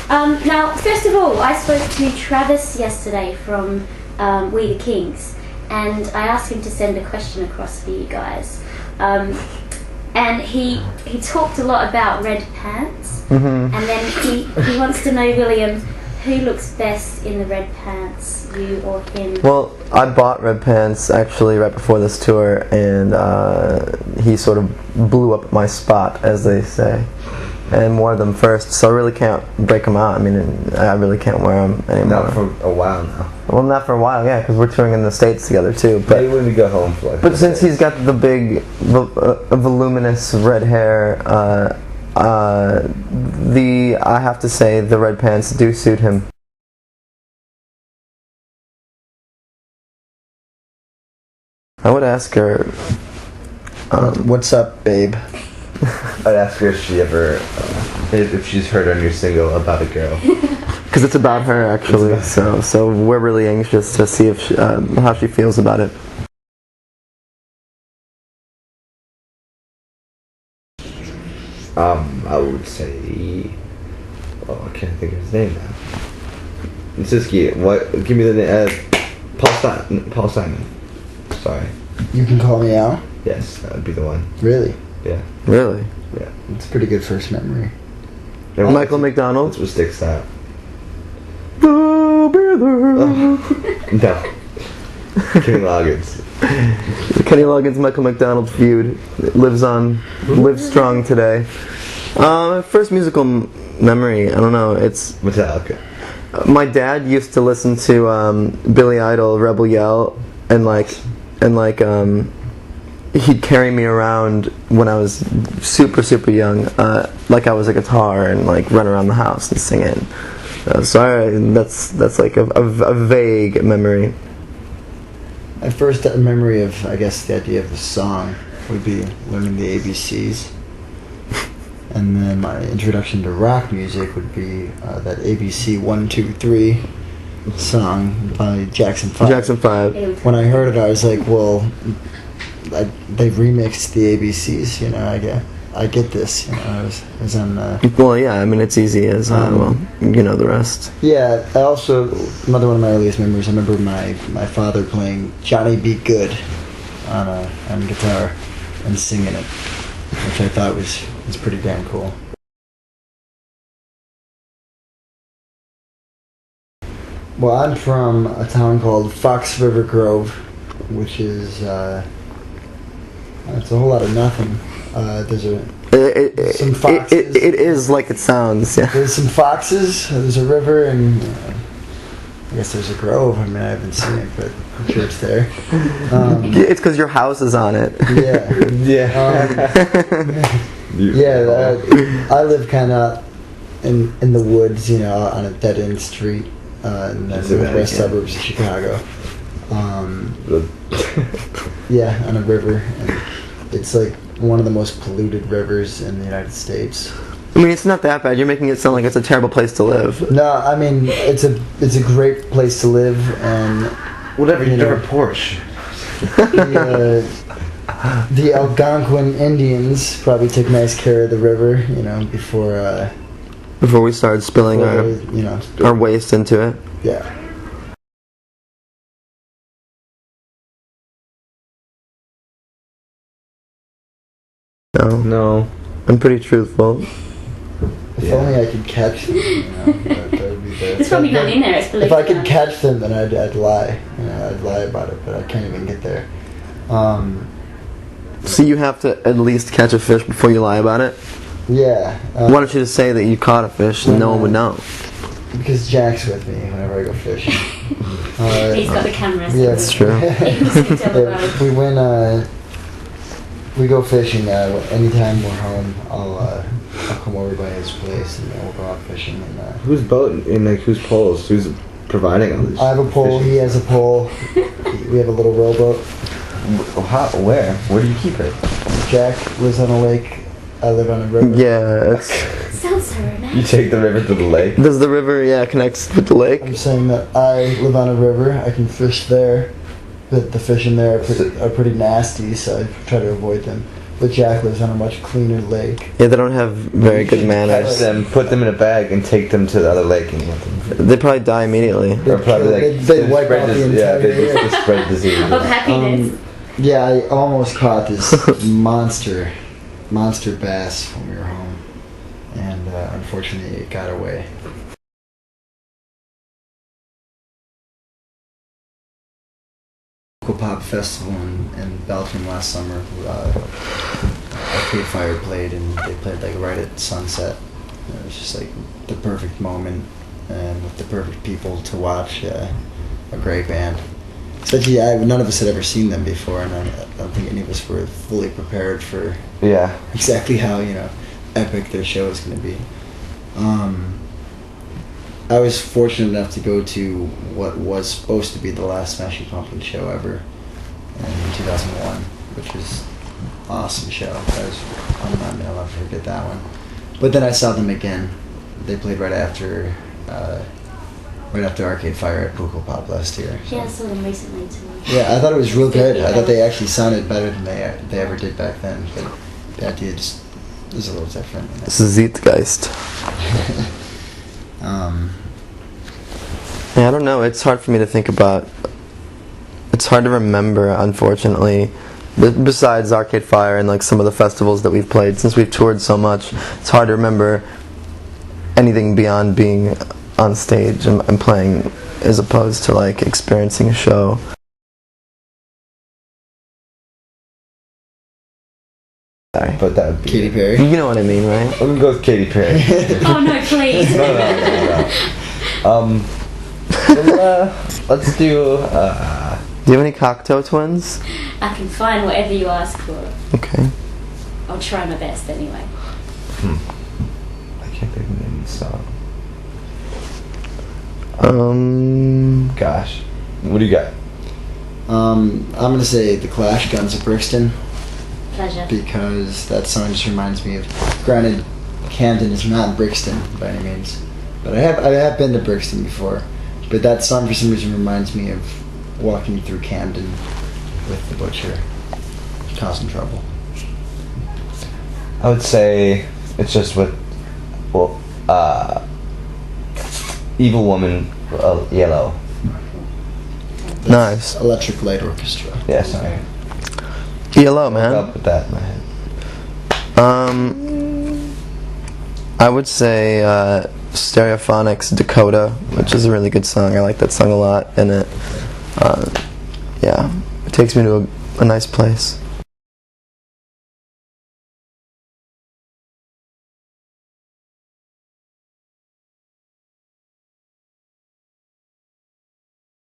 Now, first of all, I spoke to Travis yesterday from We the Kings, and I asked him to send a question across for you guys. And he talked a lot about red pants, and then he wants to know, William, who looks best in the red pants, you or him? Well, I bought red pants actually right before this tour, and he sort of blew up my spot, as they say, and wore them first, so I really can't break them out. I mean, I really can't wear them anymore. Not for a while now. Well, not for a while, yeah, because we're touring in the States together too. But maybe when we go home for like. But since he's got the big, voluminous red hair, I have to say the red pants do suit him. I would ask her, what's up, babe? I'd ask her if she ever, if she's heard our new single About a Girl. Because it's about her actually, so we're really anxious to see if how she feels about it. I would say, I can't think of his name now. Siski, what? Give me the name. Paul Simon. Sorry. You can call me Al? Yes, that would be the one. Really? Yeah. Really? Yeah. It's a pretty good first memory. Michael McDonald? That's what sticks out. The brother. No. Kenny Loggins. The Kenny Loggins Michael McDonald feud lives strong today. First musical memory, I don't know, it's Metallica. My dad used to listen to Billy Idol, Rebel Yell, and he'd carry me around when I was super young, like I was a guitar, and like run around the house and sing it. That's like a vague memory. My first memory of, I guess, the idea of the song would be learning the ABCs. And then my introduction to rock music would be that ABC 1, 2, 3 song by Jackson 5. Jackson 5. When I heard it, I was like, well, they've remixed the ABCs, you know, I get this, you know, I was on... well, yeah, I mean, it's easy as, well, you know the rest. Yeah, I also, another one of my earliest memories, I remember my father playing Johnny Be Good on guitar and singing it, which I thought was pretty damn cool. Well, I'm from a town called Fox River Grove, which is, it's a whole lot of nothing. There's some foxes. It is like it sounds, yeah. There's some foxes, there's a river, and I guess there's a grove. I mean, I haven't seen it, but I'm sure it's there. It's because your house is on it. Yeah. I live kind of in the woods, you know, on a dead-end street in the northwest suburbs of Chicago. Yeah, on a river, and it's like one of the most polluted rivers in the United States. I mean, it's not that bad. You're making it sound like it's a terrible place to live. No, I mean, it's a great place to live, and whatever, you never Porsche. The Algonquin Indians probably took nice care of the river, you know, before we started spilling our waste into it. Yeah. No. I'm pretty truthful. If only I could catch them, you know, that would be the... There's probably none in there, it's if I could catch them, then I'd lie. You know, I'd lie about it, but I can't even get there. So you have to at least catch a fish before you lie about it? Yeah. Why don't you just say that you caught a fish and no one would know? Because Jack's with me whenever I go fishing. He's got the camera. Yeah, that's true. We go fishing. Anytime we're home, I'll come over by his place and we'll go out fishing. And, whose boat and like whose poles? Who's providing all this? I have a pole. He has a pole. We have a little rowboat. Where? Where do you keep it? Jack lives on a lake. I live on a river. Yeah, it's... Sounds so romantic. You take the river to the lake? Does the river, connect with the lake? I'm saying that I live on a river. I can fish there, but the fish in there are pretty nasty, so I try to avoid them. the Jack lives on a much cleaner lake. Yeah, they don't have very good Catch manners. them, put them in a bag, and take them to the other lake and let them. They probably die immediately. Or probably like They wipe spread out the yeah, entire they area. just spread disease. Of happiness. Yeah, I almost caught this monster bass when we were home, and unfortunately it got away. Pop Festival in Belgium last summer. Arcade Fire played, and they played like right at sunset. It was just like the perfect moment, and with the perfect people to watch. A great band. Especially, none of us had ever seen them before, and I don't think any of us were fully prepared for Yeah. exactly how epic their show is going to be. I was fortunate enough to go to what was supposed to be the last Smashing Pumpkins show ever in 2001, which was an awesome show. I'll never forget that one. But then I saw them again. They played right after Arcade Fire at Puko Pop last year. Yeah, I saw them recently too. Yeah, I thought it was real good. I thought they actually sounded better than they ever did back then. But the idea just is a little different. Zeitgeist. Yeah, I don't know. It's hard for me to think about. It's hard to remember, unfortunately. Besides Arcade Fire and like some of the festivals that we've played, since we've toured so much, it's hard to remember anything beyond being on stage and playing, as opposed to like experiencing a show. Sorry. But that would be Katy Perry. You know what I mean, right? I'm gonna go with Katy Perry. Oh no, please. No. Let's do. Do you have any Cocteau Twins? I can find whatever you ask for. Okay. I'll try my best anyway. I can't think of the name of the song. Gosh, what do you got? I'm gonna say the Clash, Guns of Brixton, Pleasure. because that song just reminds me of. Granted, Camden is not Brixton by any means, but I have been to Brixton before. But that song for some reason reminds me of walking through Camden with the butcher, causing trouble. I would say it's just with, Evil Woman, Yellow. Nice. Electric Light Orchestra. Yeah, sorry. ELO, man. Up with that in my head. I would say Stereophonics Dakota, which is a really good song. I like that song a lot, and it takes me to a nice place.